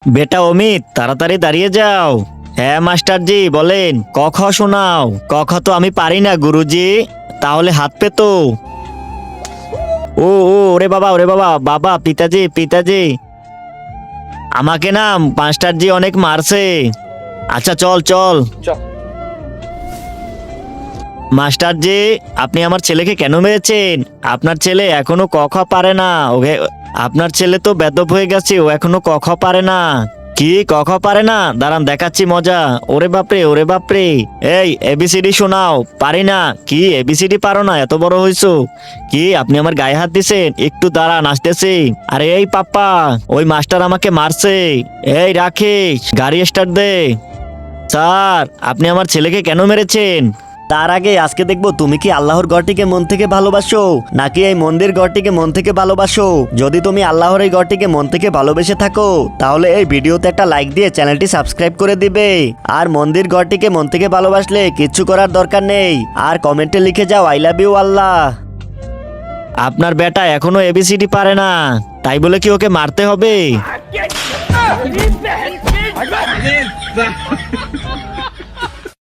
বেটা অমিত, তাড়াতাড়ি দাঁড়িয়ে যাও। হ্যাঁ মাস্টারজি বলেন, ক খ শোনাও। ক খ তো আমি পারি না গুরুজি। তাহলে হাত পেতো। ও ও ওরে বাবা, ওরে বাবা, বাবা পিতাজি পিতাজি, আমাকে না মাস্টারজি অনেক মারছে। আচ্ছা চল চল। মাস্টারজি, আপনি আমার ছেলেকে কেন মেরেছেন? আপনার ছেলে এখনো ক খ পারে না। ওকে, আপনার ছেলে তো বেদব হয়ে গেছে, ও এখনো ক খ পারে না। কি ক খ পারে না? দাঁড়ান দেখাচ্ছি মজা। ওরে বাপরে, ওরে বাপরে। এই এবিসিডি শোনাও। পারি না। কি এবিসিডি পারো না? এত বড় হইছো। কি আপনি আমার গায়ে হাত দিছেন? একটু দাঁড়ান, আসতেছি। আরে এই পাপ্পা, ওই মাস্টার আমাকে মারছে। এই রাখিস, গাড়ি স্টার্ট দে। স্যার, আপনি আমার ছেলেকে কেন মেরেছেন? তার আগে আজকে দেখবো তুমি কি আল্লাহর ঘরটিকে মন থেকে ভালোবাসো নাকি এই মন্দির ঘরটিকে মন থেকে ভালোবাসো। যদি তুমি আল্লাহর এই ঘরটিকে মন থেকে ভালোবেসে থাকো তাহলে এই ভিডিওতে একটা লাইক দিয়ে চ্যানেলটি সাবস্ক্রাইব করে দিবে। আর মন্দির ঘরটিকে মন থেকে ভালোবাসলে কিচ্ছু করার দরকার নেই, আর কমেন্টে লিখে যাও আই লাভ ইউ আল্লাহ। আপনার বেটা এখনো এবিসিডি পারে না, তাই বলে কি ওকে মারতে হবে?